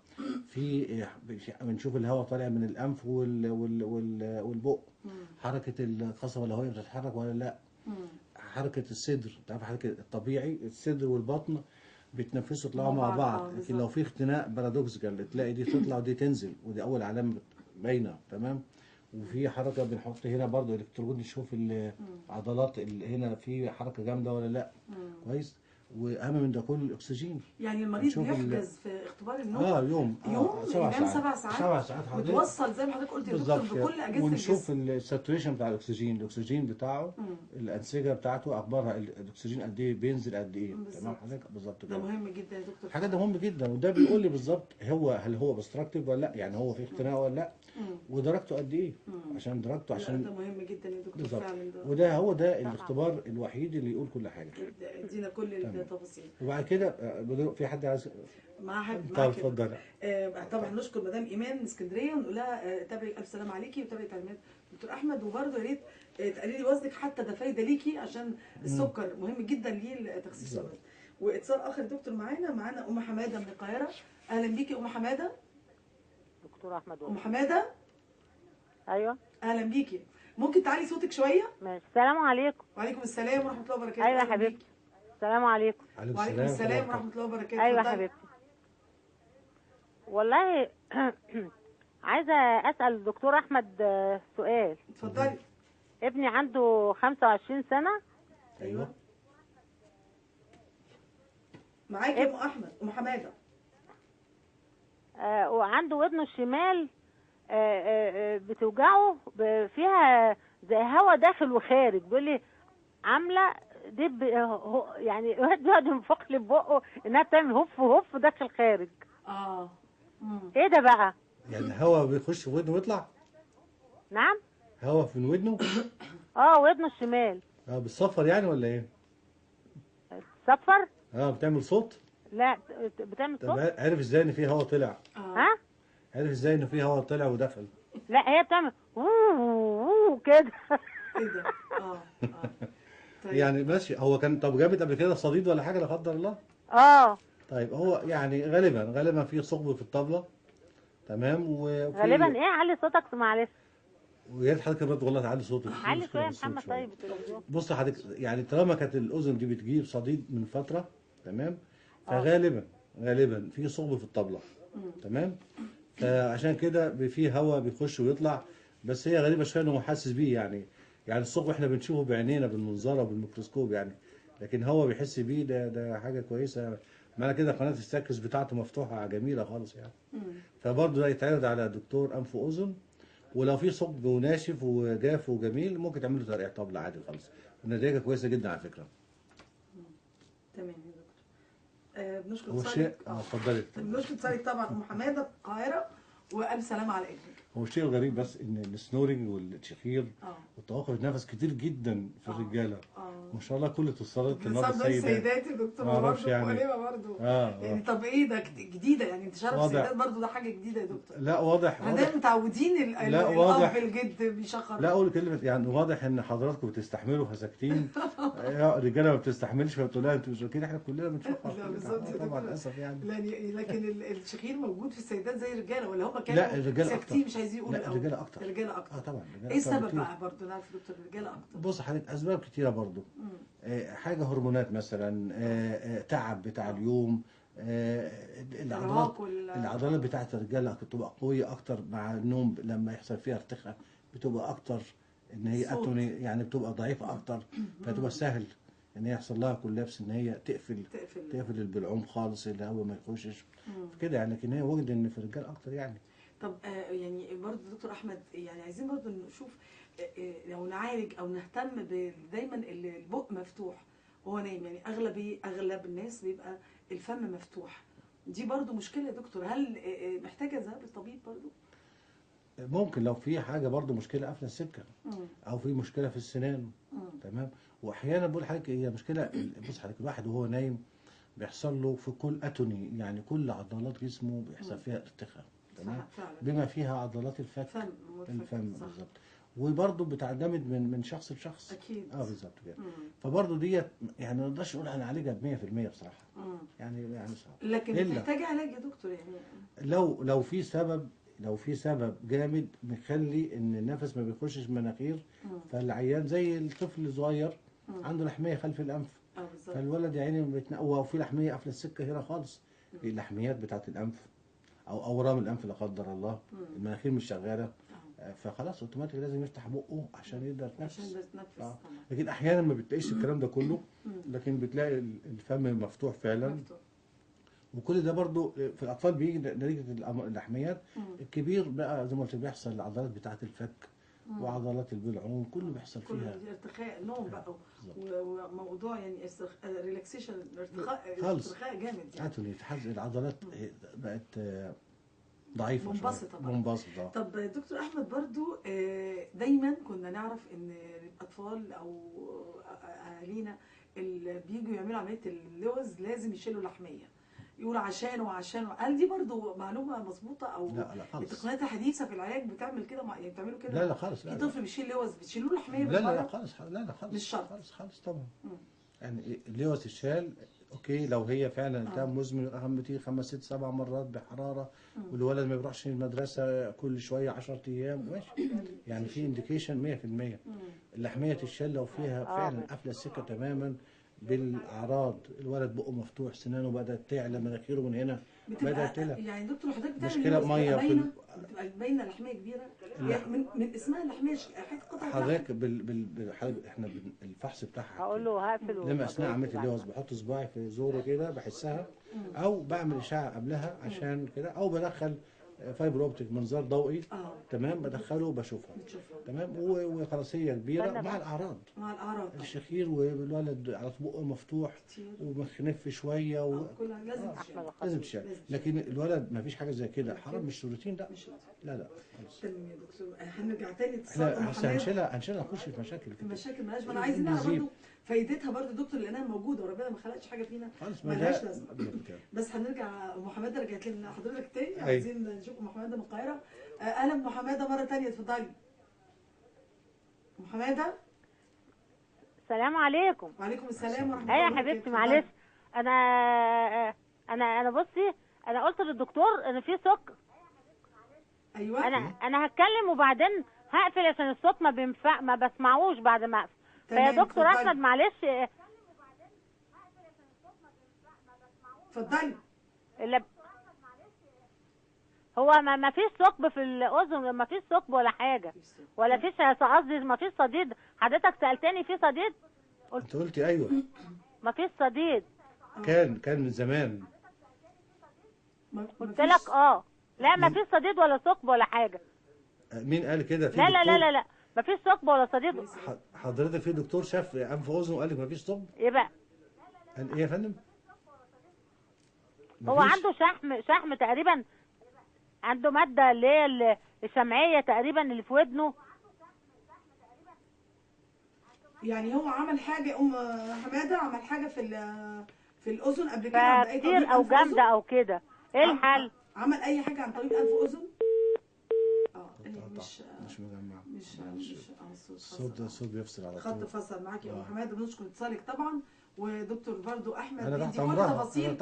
بنشوف الهواء طالع من الانف والبق، حركه القصبه الهوائيه بتتحرك ولا لا، حركه الصدر، تعرف حركه الطبيعي الصدر والبطن بيتنفسوا يطلعوا مع بعض. لكن لو في اختناق بارادوكسيكال تلاقي دي تطلع ودي تنزل، ودي اول علامه باينه. تمام. وفي حركه بنحط هنا برضو الكترون نشوف العضلات اللي هنا في حركه جامده ولا لا. كويس. واهم من ده كله الاكسجين. يعني المريض بيحجز في اختبار النوم يوم ينام 7 ساعات 7 ساعات متوصل زي ما حضرتك قلت يا دكتور بكل اجهزه الجسم، ونشوف الساتوريشن بتاع الاكسجين بتاعه، الانسجه بتاعته اخبارها، الاكسجين قد ايه بينزل قد ايه. تمام حضرتك بالظبط كده. ده مهم جدا يا دكتور. حاجه ده مهم جدا، وده بيقول لي بالظبط هل هو اوبستراكتيف ولا لا، يعني هو في اختناق ولا لا، ودرجته قد ايه، عشان درجته ده مهم جدا يا دكتور فعلا. وده هو ده الاختبار الوحيد اللي يقول كل حاجه. ادينا كل التفاصيل. وبعد كده في حد عايز معاك؟ طب اتفضل. طبعا نشكر مدام ايمان من اسكندريه ونقول لها تابعي الف سلام عليكي، وتابعي تعليمات دكتور احمد، وبرده يا ريت تقللي وزنك، حتى ده فايده ليكي عشان السكر مهم جدا لتخسيس الوزن. واتصال اخر دكتور معانا ام حماده من القاهره. اهلا بيكي ام حماده. دكتور احمد. ام حماده. ايوه اهلا بيكي، ممكن تعلي صوتك شويه؟ ماشي. السلام عليكم. وعليكم السلام ورحمه الله وبركاته. ايوه يا حبيبتي. السلام عليكم. وعليكم السلام ورحمه الله وبركاته. ايوه يا حبيبتي. والله عايزه اسال الدكتور احمد سؤال. اتفضلي. ابني عنده 25 سنه. ايوه معاكي يا ام احمد. ام حماده. وعنده ودنه الشمال بتوجعه، فيها زي هوا داخل وخارج، بيقول لي عامله دب، يعني يقعد ينفخ لي ببقه انها بتعمل هف هف داخل خارج. ايه ده بقى؟ يعني هوا بيخش في ودنه ويطلع؟ نعم. هوا في ودنه؟ ودنه الشمال. بتصفر يعني ولا ايه؟ بتصفر؟ بتعمل صوت؟ لا بتعمل صوت. طب عرف ازاي ان في هوا طلع؟ عرف ازاي ان في هوا طلع ودخل؟ لا هي بتعمل كده. ايه ده؟ طيب. يعني ماشي. هو كان طب جابت قبل كده صديد ولا حاجه لا قدر الله؟ طيب هو يعني غالبا في ثقب في الطبله. تمام. غالبا ايه؟ علي صوتك معلش. ويا ريت حضرتك برضه والله تعلي صوتك. علي شويه يا محمد. طيب بص حضرتك، يعني طالما كانت الاذن دي بتجيب صديد من فتره، تمام، فغالبا في ثقب في الطبله. تمام. فعشان كده في هواء بيخش ويطلع، بس هي غريبه شويه انه حاسس بيه. يعني الثقب احنا بنشوفه بعينينا بالمنظره وبالميكروسكوب يعني، لكن هو بيحس بيه. ده حاجه كويسه. معنى كده قناه الساكس بتاعته مفتوحه جميله خالص يعني. فبرضه ده يتعرض على دكتور انف واذن، ولو في ثقب وناشف وجاف وجميل ممكن تعملوا ترقيع طبله عادي خالص، النتيجه كويسه جدا على فكره. تمام يا دكتور. بنشكر هو اتصالك. شيء اتفضلي. بنشكر اتصالك طبعا ام حماده في القاهره، والف سلامه على ابنك. هو الشيء الغريب بس ان السنورنج والتشخير وتوقف النفس كتير جدا في الرجاله. ما شاء الله كل اتصالات النهارده السيدات يا دكتور، ما اعرفش يعني برضه يعني طب ايه ده جديده يعني انتشار السيدات برضه، ده حاجه جديده يا دكتور. لا واضح احنا دايما متعودين الاب الجد بيشخر. لا اقول كلمه يعني واضح ان حضراتكم بتستحملوا فساكتين. الرجاله ما بتستحملش فبتقول لها انتوا مش واكلين، احنا كلنا بنشخر طبعا للاسف يعني. لكن الشخير موجود في السيدات زي الرجاله، ولا هم كانوا ساكتين مش عايزين يقولوا؟ لا الرجاله اكتر. الرجاله اكتر طبعا. ايه السبب بقى برضه نعرف دكتور الرجاله اكتر؟ بص حضرتك اسباب كتيره برضه. حاجه هرمونات مثلا، تعب بتاع اليوم، العضلات بتاعت الرجاله بتبقى قويه اكتر مع النوم، لما يحصل فيها ارتخاء بتبقى اكتر ان هي اتوني يعني بتبقى ضعيفه اكتر، فتبقى سهل ان هي يحصل لها كولابس، ان هي تقفل البلعوم خالص، الهواء ما يخشش كده يعني. لكن هي وجد ان في الرجال اكتر يعني. طب يعني برضه دكتور احمد، يعني عايزين برضه نشوف لو نعالج او نهتم دايما البق مفتوح وهو نايم، يعني اغلب الناس بيبقى الفم مفتوح، دي برضه مشكله يا دكتور، هل محتاجه ذهاب للطبيب برضه؟ ممكن لو في حاجه برضه مشكله قافله السكه او في مشكله في السنان. تمام. واحيانا بقول حضرتك هي مشكله، بص حضرتك الواحد وهو نايم بيحصل له في كل اتوني، يعني كل عضلات جسمه بيحصل فيها ارتخاء. تمام. بما فيها عضلات الفم بالظبط. وبرضه بتعتمد من شخص لشخص. اكيد. بالظبط كده. فبرضه ديت يعني ما نقدرش نقول هنعالجها ب 100% بصراحه. يعني صعب. لكن بتحتاج علاج يا دكتور يعني. لو في سبب جامد مخلي ان النفس ما بيخشش مناخير، فالعيان زي الطفل الصغير عنده لحميه خلف الانف. فالولد يا عيني بيتنقى وفي لحميه قافله السكه هنا خالص، اللحميات بتاعت الانف او اورام الانف لا قدر الله، المناخير مش شغاله، فخلاص اوتوماتيك لازم يفتح بقه عشان يقدر يتنفس. لكن احيانا ما بتلاقيش الكلام ده كله، لكن بتلاقي الفم مفتوح فعلا. وكل ده برضو في الاطفال بيجي نتيجه اللحميات. الكبير بقى زي ما قلت بيحصل العضلات بتاعه الفك وعضلات البلعوم كله بيحصل فيها ارتخاء نوم بقى، وموضوع يعني ريلاكسيشن، ارتخاء جامد يعني. العضلات بقت ضعيفه، منبسطه. طب دكتور احمد برضو دايما كنا نعرف ان الاطفال او اهالينا اللي بييجوا يعملوا عمليه اللوز لازم يشيلوا لحميه، يقول عشانه. هل دي برضو معلومه مظبوطه او لا خالص. التقنيات الحديثه في العلاج بتعمل كده يعني بتعملوا كده؟ لا خالص. في طفل بيشيل لوز بتشيلوا له لحميه؟ لا خالص. مش شرط خالص طبعا. يعني اللوز الشال اوكي لو هي فعلا التهاب مزمن اهم بتيجي 5 6 7 مرات بحراره، والولد ما بيروحش المدرسه كل شويه 10 ايام ماشي، يعني في انديكيشن 100%. اللحميه الشال لو فيها فعلا قافله السكه تماما بالاعراض، الولد بقه مفتوح، سنانه بدات تعلى، مناخيره من هنا بدات تعلى، يعني دكتور حضرتك بتعمل مشكله ميه بتبقى باينه لحميه كبيره يعني من اسمها لحميه قطعه حضرتك احنا الفحص بتاعها هقول له هقفل لما اثناء عمليه اللوز بحط صباعي في زوره كده بحسها، او بعمل اشعه قبلها عشان كده، او بدخل فايبر اوبتيك منظار ضوئي. تمام. بدخله وبشوفها. تمام. وخلاصيه كبيره مع الاعراض الشخير، والولد على بقه مفتوح ومخنف شويه لازم تشال. لكن الولد ما فيش حاجه زي كده حرام، مش روتين. لا تمام يا دكتور. هنرجع تاني هنشيلها نخش في مشاكل مالهاش. انا عايزين نعرف برضه فايدتها برضه دكتور، لانها موجوده وربنا ما خلقش حاجه فينا مالهاش لازمه. بس هنرجع. ام حماده رجعت لنا حضرتك تاني، عايزين نشوف ام حماده من القاهره. اهلا ام حماده مره ثانيه، اتفضلي ام حماده. السلام عليكم. وعليكم السلام ورحمه الله. ايه يا حبيبتي معلش، انا بصي، انا قلت للدكتور ان في سكر. ايوه. انا هتكلم وبعدين هقفل عشان الصوت ما بسمعوش بعد ما اقفل. فيا دكتور احمد معلش اتفضلي. هو ما فيش ثقب في الاذن، ما فيش ثقب ولا حاجه، ولا فيش قصدي ما فيش صديد. حضرتك سالتني في صديد؟ انت قلتي ايوه ما فيش صديد. كان من زمان. قلت لك لا ما فيش صديد ولا ثقب ولا حاجه. مين قال كده؟ في لا ما فيش ثقب ولا صديد. حضرتك في دكتور شاف انف واذن وقال لك ما فيش ثقب؟ ايه بقى؟ قال ايه يا فندم؟ هو عنده شحم تقريبا، عنده ماده اللي هي الشمعيه تقريبا اللي في ودنه. يعني هو عمل حاجه حماده، عمل حاجه في الاذن قبل كده عند اي طبيب كتير او جامده او كده، ايه الحل؟ عمل اي حاجه عن طبيب انف واذن؟ مش مجمع، مش الصوت بيفصل على طول. خط فصل معاك يا ام حماده، بنشكر اتصالك طبعا. ودكتور برضو احمد انا بيدي كل تفاصيل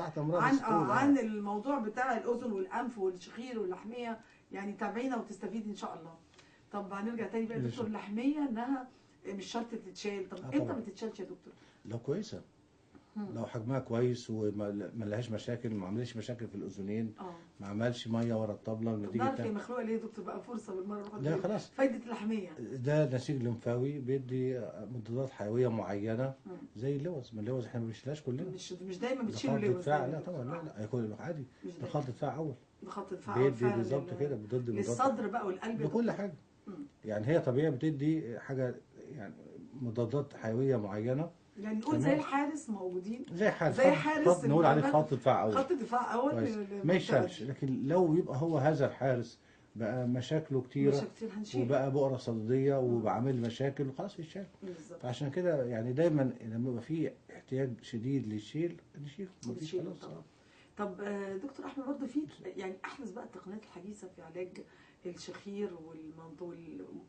عن الموضوع بتاع الاذن والانف والشخير واللحميه، يعني تابعينا وتستفيدي ان شاء الله. طب هنرجع تاني بقى دكتور، اللحميه انها مش شرط تتشال، طب امتى ما تتشالش يا دكتور؟ لو كويسه، لو حجمها كويس وما لهاش مشاكل، ما عملش مشاكل في الاذنين، ما عملش ميه ورا الطبله نتيجه. نعرف هي مخلوقه ليه يا دكتور بقى؟ فرصه بالمره. لا خلاص، فايده اللحميه ده نسيج لمفاوي بيدي مضادات حيويه معينه زي اللوز. ما اللوز احنا ما بنشيلهاش كلنا، مش دايما بتشيلوا اللوز. لا طبعا، لا هيكون عادي بخط دفاع اول، بخط دفاع اول بيدي بالظبط كده، ضد للصدر بقى والقلب بكل حاجه. يعني هي طبيعي بتدي حاجه، يعني مضادات حيويه معينه. يعني نقول زي الحارس موجودين، زي حارس نقول عليه خط دفاع اول، خط دفاع اول ما يشالش. لكن لو يبقى هو هذا الحارس بقى مشاكله كتيره وبقى بؤره صديديه وبعمل مشاكل، وخلاص يشال. فعشان كده يعني دايما لما يبقى في احتياج شديد للشيل نشيل، مفيش خلاص. طب دكتور احمد برضه في يعني احدث بقى التقنيات الحديثه في علاج الشخير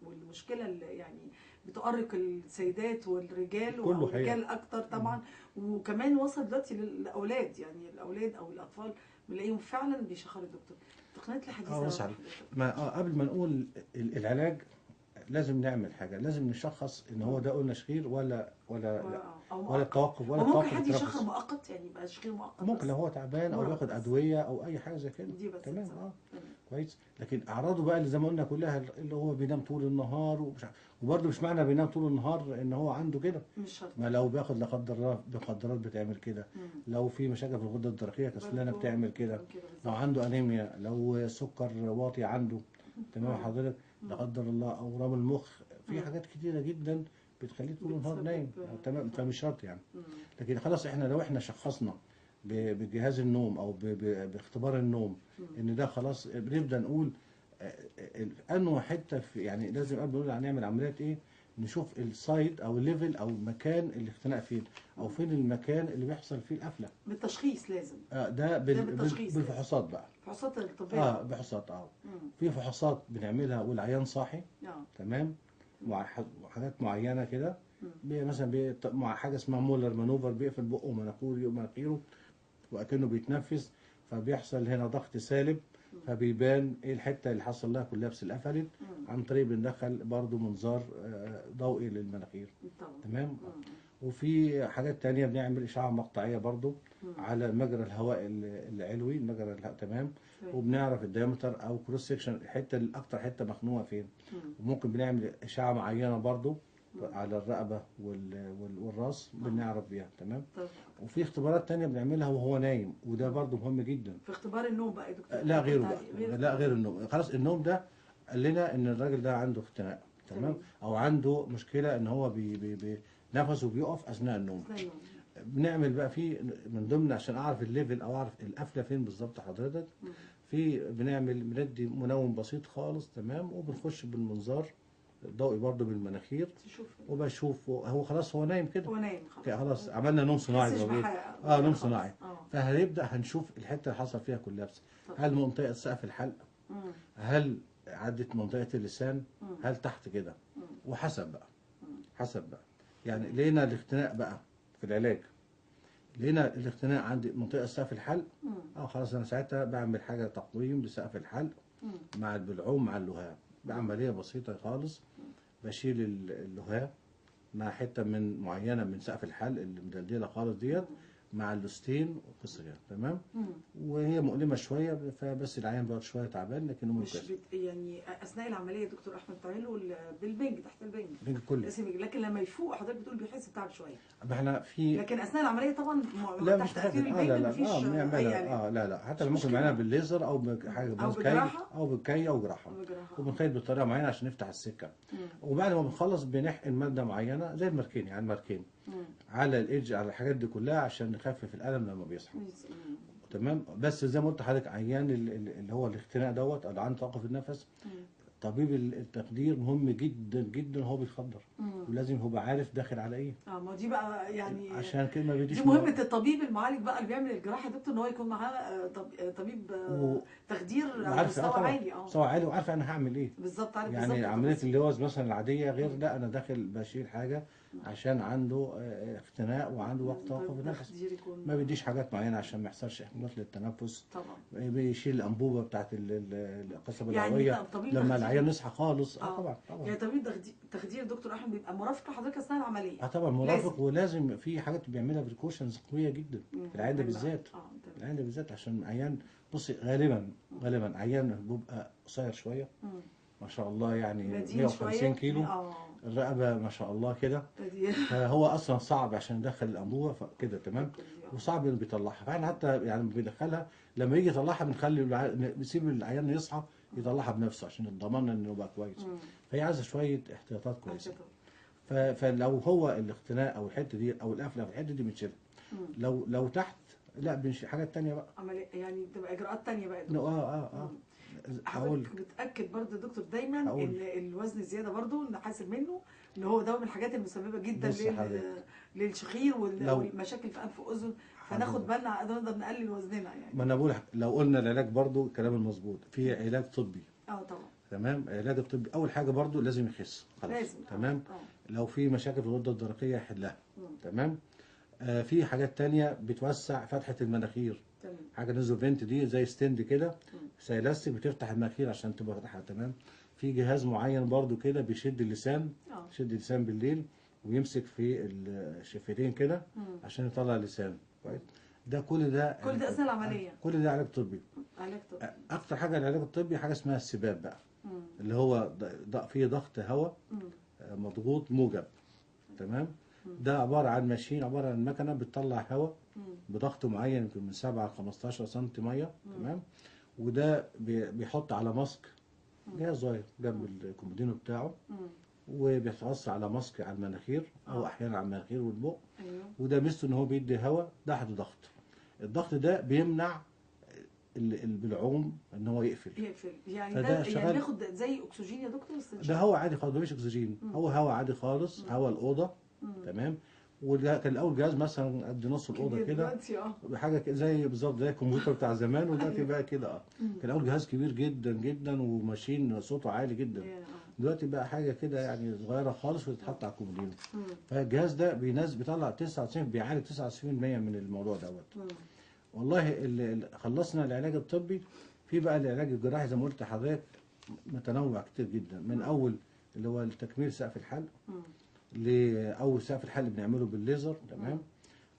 والمشكله اللي يعني بتؤرق السيدات والرجال، والرجال اكتر طبعا، وكمان وصل دلوقتي للاولاد، يعني الاولاد او الاطفال بنلاقيهم فعلا بيشخروا الدكتور. التقنيات الحديثه قبل ما نقول العلاج لازم نعمل حاجه، لازم نشخص ان هو ده قلنا شخير ولا التوقف، ولا ممكن حد يشخر مؤقت، يعني يبقى شخير مؤقت، ممكن لو هو تعبان او ياخد ادويه او اي حاجه زي كده. تمام كويس. لكن اعراضه بقى اللي زي ما قلنا كلها، اللي هو بينام طول النهار وبرده مش معنى بينام طول النهار ان هو عنده كده، مش شرط. ما لو بياخد لا قدر الله مخدرات بتعمل كده، لو في مشاكل في الغده الدرقيه كسلانه بتعمل كده، لو عنده انيميا، لو سكر واطي عنده، تمام حضرتك، لا قدر الله اورام المخ، في حاجات كتيره جدا بتخليه طول النهار نايم. تمام، فمش شرط يعني. لكن خلاص احنا لو احنا شخصنا بجهاز النوم او باختبار النوم ان ده خلاص، بنبدا نقول انه حته في، يعني لازم قبل ما نقول هنعمل عمليات ايه، نشوف السايد او الليفل او المكان الاختناق فين، او فين المكان اللي بيحصل فيه القفله. بالتشخيص لازم ده بالفحوصات بقى، فحوصات الطبيه. بفحوصات في فحوصات بنعملها والعيان صاحي. تمام، مع حاجات معينه كده، مثلا مع حاجه اسمها مولر مانوفر، بيقفل بقه ومناخيره وكأنه بيتنفس، فبيحصل هنا ضغط سالب، فبيبان ايه الحته اللي حصل لها كولابس القفلت. عن طريق بندخل برضو منظار ضوئي للمناخير. تمام. وفي حاجات تانية بنعمل اشعه مقطعيه برضو على مجرى الهواء العلوي، مجرى الهواء. تمام. وبنعرف الدايمتر او كروس سيكشن، الحته اللي اكتر حته مخنوقه فين. وممكن بنعمل اشعه معينه برضو على الرقبه والراس، بنعرف بيها. تمام. وفي اختبارات تانية بنعملها وهو نايم، وده برضو مهم جدا. في اختبار النوم بقى يا دكتور؟ لا غيره بقى، لا غير النوم. خلاص النوم ده قال لنا ان الراجل ده عنده اختناق. تمام. او عنده مشكله ان هو نفسه بيقف اثناء النوم. بنعمل بقى في من ضمن، عشان اعرف الليفل او اعرف القفله فين بالظبط حضرتك، بندي منوم بسيط خالص. تمام. وبنخش بالمنظار ضوئي برضه بالمناخير، وبشوف هو خلاص هو نايم كده، هو نايم خلاص عملنا نوم صناعي. نوم صناعي. فهنبدا هنشوف الحته اللي حصل فيها كولابس، هل منطقه سقف الحلق، هل عدت منطقه اللسان، هل تحت كده، وحسب بقى يعني لقينا الاختناق بقى في العلاج، لقينا الاختناق عند منطقه سقف الحلق، خلاص انا ساعتها بعمل حاجه تقويم لسقف الحلق مع البلعوم مع اللهاب، بعمليه بسيطه خالص، بشيل اللهاب مع حته معينه من سقف الحلق اللي مدلدله خالص ديت، مع اللوستين وقصه كده. تمام. وهي مؤلمه شويه، فبس العيان بقى شويه تعبان، لكن مش يعني اثناء العمليه دكتور احمد بتعمله بالبنج تحت البنج كله، لكن لما يفوق حضرتك بتقول بيحس بتعب شويه. احنا لكن اثناء العمليه طبعا لا مش تاثير البنج مفيش لا حتى ممكن نعملها بالليزر او بحاجه او بالكي او جراحه، وبنخيط بطريقه معينه عشان نفتح السكه. وبعد ما بنخلص بنحقن ماده معينه زي الماركين، يعني الماركين على الايدج، على الحاجات دي كلها عشان نخفف الالم لما بيصحى. تمام. بس زي ما قلت لحضرتك عيان اللي هو الاختناق دوت اللي عنده توقف النفس، طبيب التخدير مهم جدا جدا، هو بيخدر ولازم هو عارف داخل على ايه. ما دي بقى يعني عشان كده ما بيديش دي مهمه الطبيب المعالج بقى اللي بيعمل الجراحه يا دكتور، ان هو يكون معاه طبيب تخدير على مستوى عالي. مستوى عالي وعارف انا هعمل ايه بالظبط، عارف يعني بالظبط. عمليه اللوز مثلا العاديه غير لا انا داخل بشيل حاجه عشان عنده اختناق وعنده وقت توقف النفس، ما بيديش حاجات معينه عشان ما يحصلش احباط للتنفس. طبعا بيشيل الانبوبه بتاعت القصبه يعني الهوائيه لما العيان يصحى خالص. طبعا يعني طبيب تخدير دكتور احمد بيبقى مرافق لحضرتك اثناء العمليه. طبعا مرافق، ولازم في حاجات بيعملها بريكوشنز قويه جدا في العيان ده بالذات. العيان ده بالذات عشان عيان، بصي غالبا عيان بيبقى قصير شويه ما شاء الله، يعني 150 كيلو الرقبه ما شاء الله كده، فهو اصلا صعب عشان يدخل الانبوبه كده تمام، وصعب انه بيطلعها. فاحنا حتى يعني بندخلها لما يجي يطلعها بنسيب العيان يصحى يطلعها بنفسه عشان ضمننا انه يبقى كويس. فهي عايزه شويه احتياطات كويسه. فلو هو الاختناق او الحته دي او القفله في الحته دي بنشيلها. لو تحت لا بنشيل حاجات ثانيه بقى، يعني بتبقى اجراءات ثانيه بقى. حضرتك بتاكد برضه يا دكتور دايما ان الوزن الزياده برضه نحاسب منه، ان هو ده من الحاجات المسببه جدا للشخير والمشاكل في انف واذن، فناخد بالنا نقدر نقلل وزننا يعني. ما انا بقول لو قلنا العلاج برضه الكلام المظبوط في علاج طبي. طبعا تمام. العلاج الطبي اول حاجه برضه لازم يخس خلاص لازم. تمام. لو في مشاكل في الغده الدرقيه يحلها. تمام. في حاجات تانية بتوسع فتحه المناخير. تمام. حاجه نزل فينت دي زي ستند كده سيلاستيك بتفتح المناخير عشان تبقى فتحها. تمام. في جهاز معين برضو كده بيشد اللسان، يشد اللسان بالليل ويمسك في الشفتين كده عشان يطلع اللسان كويس. ده كل ده اثناء العمليه، كل ده علاج طبي. اكتر حاجه العلاج الطبي حاجه اسمها السباب بقى، اللي هو فيه ضغط هواء مضغوط موجب. تمام. ده عباره عن ماشين، عباره عن مكنه بتطلع هواء بضغط معين يمكن من 7 ل 15 سم ميه. تمام. وده بيحط على ماسك جهاز صغير جنب الكومودينو بتاعه، وبيتوصل على ماسك على المناخير او احيانا على المناخير والبق. وده ميزته ان هو بيدي هواء تحت ضغط. الضغط ده بيمنع البلعوم ان هو يقفل يعني ده يعني بياخد زي اكسجين يا دكتور؟ ده هواء عادي خالص، مفيش اكسجين، هو هواء عادي خالص، هواء الاوضه. تمام. وده كان الاول جهاز مثلا قد نص الاوضه كده، حاجه زي بالظبط زي الكمبيوتر بتاع زمان، ودلوقتي بقى كده. كان الاول جهاز كبير جدا جدا وماشين صوته عالي جدا. دلوقتي بقى حاجه كده يعني صغيره خالص وتتحط على الكومودينو. فالجهاز ده بيطلع 99 بيعالج 99% من الموضوع دوت. والله خلصنا العلاج الطبي، في بقى العلاج الجراحي زي ما قلت لحضرتك متنوع كتير جدا، من اول اللي هو تكميل سقف الحلق لأول سقف الحلق بنعمله بالليزر. تمام.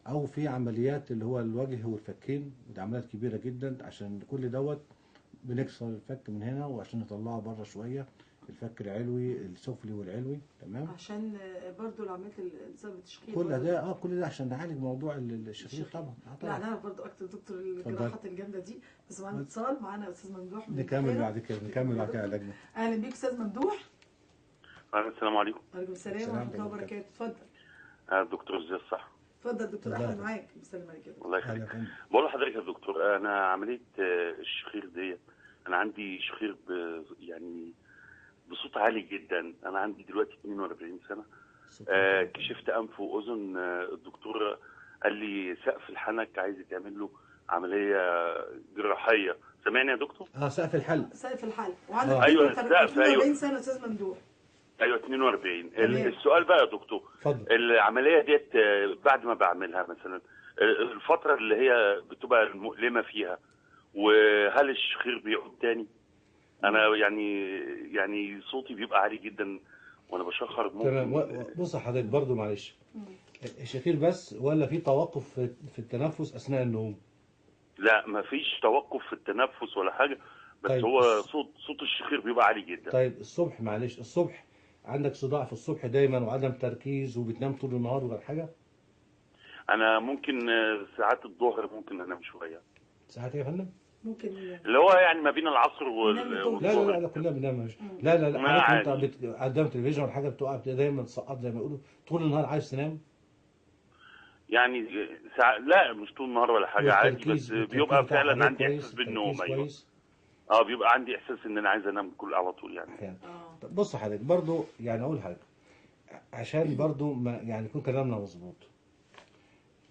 او في عمليات اللي هو الوجه والفكين، دي عمليات كبيره جدا عشان كل دوت بنكسر الفك من هنا وعشان نطلعه بره شويه، الفك العلوي السفلي والعلوي. تمام. عشان برضو العمليات بسبب التشخيص كل ده كل ده عشان نعالج موضوع الشخير. طبعا لا نعرف برضو اكتر دكتور الجراحات الجامده دي. بس معانا اتصال، معانا استاذ ممدوح. نكمل بعد كده علاجنا. اهلا بيك استاذ ممدوح. السلام عليكم. وعليكم السلام ورحمه الله وبركاته. اتفضل. دكتور ازاي الصحه؟ اتفضل دكتور احمد معاك. بسلم عليك يا دكتور. الله يخليك. بقول لحضرتك يا دكتور، انا عمليه الشخير ديت، انا عندي شخير يعني بصوت عالي جدا. انا عندي دلوقتي 42 سنه. كشفت انف واذن، الدكتور قال لي سقف الحنك عايز يتعمل له عمليه جراحيه. سامعني يا دكتور؟ سقف الحلق. سقف الحلق. وعندك ايوه السقف. 42 سنه استاذ ممدوح. ايوه 42. السؤال بقى يا دكتور، العمليه ديت بعد ما بعملها مثلا الفتره اللي هي بتبقى المؤلمه فيها، وهل الشخير بيعود تاني؟ انا يعني صوتي بيبقى عالي جدا وانا بشخر. تمام. بص حضرتك برضو معلش، الشخير بس ولا في توقف في التنفس اثناء النوم؟ لا مفيش توقف في التنفس ولا حاجه، بس طيب. هو صوت الشخير بيبقى عالي جدا. طيب الصبح معلش، الصبح عندك صداع في الصبح دايما وعدم تركيز وبتنام طول النهار ولا حاجه؟ انا ممكن ساعات الظهر ممكن انام شويه. ساعات ايه يا فندم؟ ممكن اللي هو يعني ما بين العصر والظهر. لا كلنا بننام. لا انت قدام تلفزيون ولا حاجه بتقع دايما تسقط زي ما يقولوا طول النهار عايز تنام؟ يعني لا مش طول النهار ولا حاجه، عادي، بس بيبقى فعلا عندي احساس بالنوم. ايوه بيبقى عندي احساس ان انا عايز انام كل على طول يعني. طب بص حضرتك برضو، يعني اقول حاجه عشان برضو ما يعني يكون كلامنا مظبوط.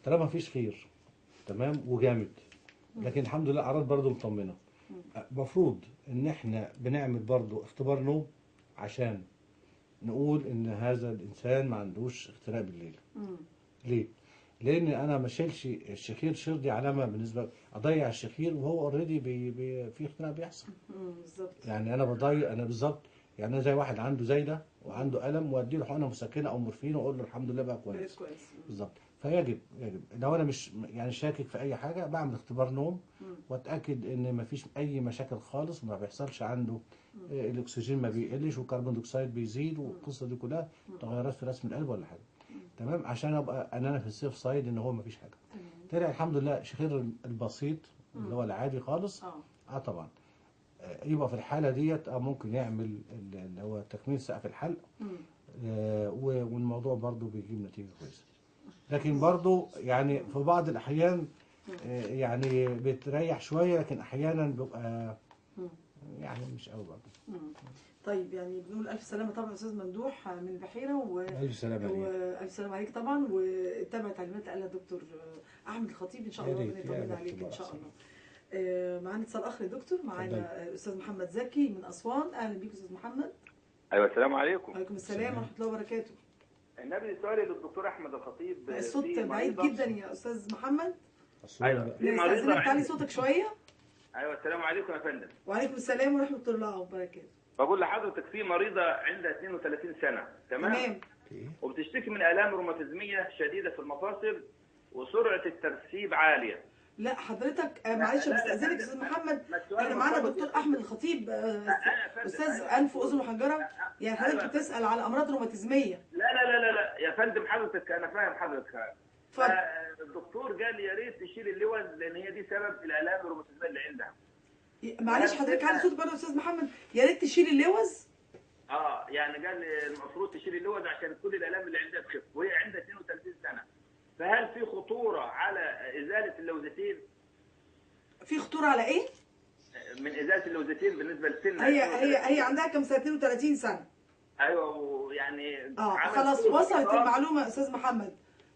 طالما مفيش خير تمام وجامد، لكن الحمد لله اعراض برضو مطمنه، المفروض ان احنا بنعمل برضو اختبار نوم عشان نقول ان هذا الانسان ما عندوش اختناق بالليل. ليه؟ لان انا ما اشيلش الشخير شير، دي علامه بالنسبه اضيع الشخير وهو اوريدي في اختناق بيحصل. بالظبط. يعني انا بضيع، انا بالظبط يعني انا زي واحد عنده زايده وعنده الم وادي له حقنه مسكنه او مورفين واقول له الحمد لله بقى كويس. بالظبط. فيجب لو انا مش يعني شاكك في اي حاجه بعمل اختبار نوم واتاكد ان ما فيش اي مشاكل خالص، ما بيحصلش عنده الاكسجين ما بيقلش والكربون دايوكسيد بيزيد والقصه دي كلها، تغيرات في رسم القلب ولا حاجه. تمام، عشان ابقى انا في السيف سايد ان هو ما فيش حاجه. طلع الحمد لله شخير البسيط اللي هو العادي خالص. طبعا يبقى في الحاله ديت ممكن يعمل اللي هو تكميل سقف الحلق، والموضوع برضو بيجيب نتيجه كويسه. لكن برضو يعني في بعض الاحيان يعني بتريح شويه، لكن احيانا بيبقى يعني مش قوي برضو. طيب يعني بنقول الف سلامه طبعا استاذ ممدوح من البحيره الف سلامه عليك. والف سلامه عليك طبعا، واتبع تعليمات اللي قالها دكتور احمد الخطيب ان شاء الله ربنا يطمن عليك ان شاء الله. معانا اتصال اخر يا دكتور، معانا الاستاذ محمد زكي من اسوان. اهلا بيك استاذ محمد. ايوه السلام عليكم. وعليكم السلام ورحمه الله وبركاته. النبي سؤالي للدكتور احمد الخطيب. الصوت بعيد جدا يا استاذ محمد. ايوه نستأذنك تعلي صوتك شويه. ايوه السلام عليكم يا فندم. وعليكم السلام ورحمه الله وبركاته. بقول لحضرتك في مريضه عندها 32 سنه تمام. وبتشتكي من الام روماتيزميه شديده في المفاصل وسرعه الترسيب عاليه. لا حضرتك معلش بستأذنك يا استاذ محمد، احنا معانا الدكتور احمد الخطيب استاذ انف واذن وحنجره، يعني حضرتك بتسأل على امراض روماتيزميه. لا يا فندم حضرتك انا فاهم حضرتك. فالدكتور قال لي يا ريت تشيل اللوز لان هي دي سبب الالام الروماتيزميه اللي عندها. معلش حضرتك على صوتك برضه يا استاذ محمد، يا ريت تشيل اللوز. يعني قال لي المفروض تشيل اللوز عشان كل الالام اللي عندها تخف، وهي عندها 32 سنه. فهل في خطوره على ازاله اللوزتين؟ في خطوره على ايه؟ من ازاله اللوزتين بالنسبه لسنها. هي عندها كام سنه؟ 32 سنه. ايوه ويعني خلاص وصلت المعلومه يا استاذ محمد.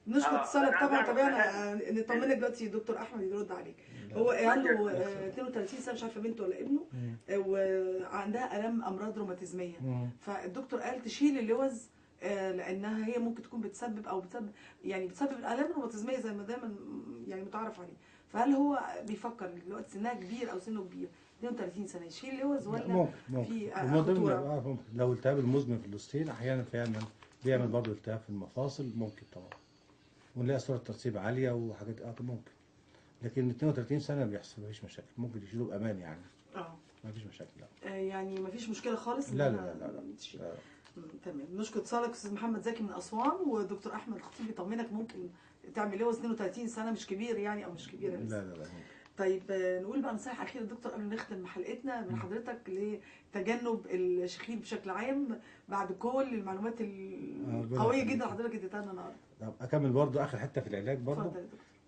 نشكر اتصالك طبعا. تابعنا نطمنك دلوقتي دكتور احمد يرد عليك. هو عنده 32 سنه، مش عارفه بنته ولا ابنه، وعندها الام امراض روماتيزميه. فالدكتور قال تشيل اللوز لانها هي ممكن تكون بتسبب الالام الروماتيزميه زي ما دايما يعني متعارف عليه. فهل هو بيفكر دلوقتي سنها كبير او سنه كبير 32 سنه يشيل اللوز ولا في خطوره؟ ممكن لو التهاب المزمن في اللوزتين احيانا فعلا بيعمل برضه التهاب في المفاصل، ممكن طبعا، ونلاقي سرعه ترسيب عاليه وحاجات ممكن. لكن 32 سنه بيحصل مفيش مشاكل، ممكن يشيلوه بامان يعني. مفيش مشاكل. لا يعني مفيش مشكله خالص. لا. تمام. نشكر اتصالك استاذ محمد زكي من اسوان، ودكتور احمد الخطيب يطمنك ممكن تعمل لوز 32 سنه مش كبير يعني او مش كبيره لسه. لا. طيب نقول بقى نصيحه اخيره يا دكتور قبل ما نختم حلقتنا من حضرتك لتجنب الشخير بشكل عام بعد كل المعلومات القويه جدا حضرتك اديتها لنا النهارده. طب اكمل برضو اخر حته في العلاج برضو.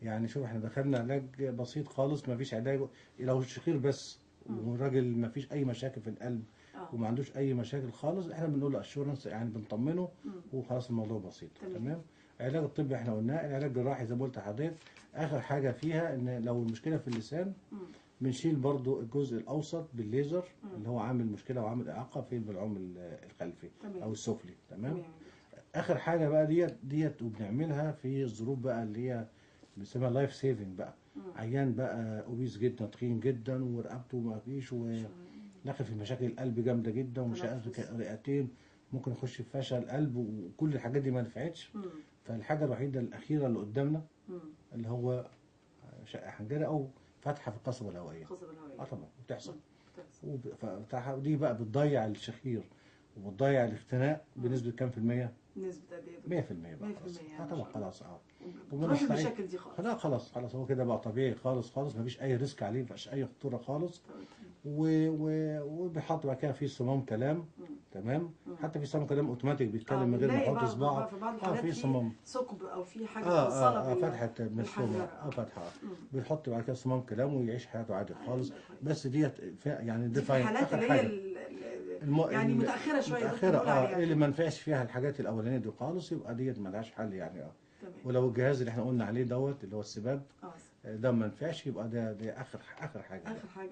يعني شوف احنا دخلنا علاج بسيط خالص، ما فيش علاج لو الشخير بس والراجل ما فيش اي مشاكل في القلب وما عندوش اي مشاكل خالص، احنا بنقول له اشورنس يعني بنطمنه وخلاص الموضوع بسيط. تمام. العلاج الطبي احنا قلناه. العلاج الجراحي زي ما قلت لحضرتك اخر حاجه فيها ان لو المشكله في اللسان بنشيل برضو الجزء الاوسط بالليزر اللي هو عامل مشكله وعامل اعاقه في البلعوم الخلفي او السفلي. تمام. اخر حاجه بقى ديت وبنعملها في الظروف بقى اللي هي بنسميها لايف سيفنج بقى. عيان بقى اوبيس جدا تخين جدا ورقبته ما فيش وداخل في مشاكل القلب جامده جدا ومش رئتين، ممكن يخش في فشل قلب وكل الحاجات دي ما نفعتش. فالحاجه الوحيده الاخيره اللي قدامنا اللي هو شقه حنجري او فتحه في القصبه الهوائيه. طبعا بتحصل. ودي بقى بتضيع الشخير وبتضيع الاختناق بنسبه كام في الميه؟ نسبه قد ايه؟ 100%. طبعا خلاص. مفيش المشاكل دي خالص. خلاص هو كده بقى طبيعي خالص، مفيش اي ريسك عليه، مفيش اي خطوره خالص. وبيحط بقى كده فيه صمام كلام. تمام. حتى في صمام كلام اوتوماتيك بيتكلم من غير ما يحط صباعه. في بعض الحالات في صمام ثقب او في حاجه متوصله فتحه بالصوم فتحه بيحط بعد كده صمام كلام ويعيش حياته عادي خالص. بس ديت يعني دي الحالات اللي هي يعني متاخره شويه متاخره اللي ما نفعش فيها الحاجات الاولانيه دي خالص، يبقى ديت ما لهاش حل يعني. ولو الجهاز اللي احنا قلنا عليه دوت اللي هو السباب ده ما نفعش، يبقى ده اخر حاجه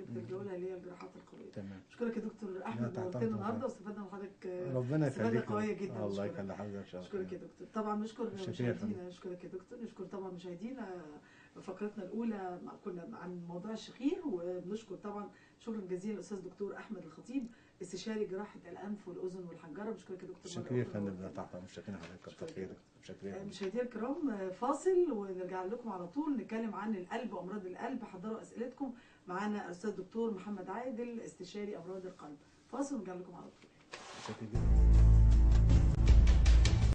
بتلجأوا لها اللي هي الجراحات القويه. تمام. اشكرك يا دكتور احمد، نورتنا النهارده واستفدنا من حضرتك. ربنا يخليك. قويه جدا. الله يخلي حضرتك ان شاء الله. اشكرك يا دكتور. طبعا نشكر مشاهدينا. اشكرك يا دكتور. نشكر طبعا مشاهدينا. فقرتنا الاولى كنا عن موضوع الشخير، وبنشكر طبعا شكرا جزيلا الاستاذ دكتور احمد الخطيب استشاري جراحه الانف والاذن والحنجره. بشكرك يا دكتور. شكرا يا فندم. تحت مشاكرين حضرتك. كتر خيرك. مشاهدينا الكرام فاصل ونرجع لكم على طول نتكلم عن القلب وامراض القلب. حضروا اسئلتكم معانا الاستاذ دكتور محمد عادل استشاري امراض القلب. فاصل ونرجع لكم على طول.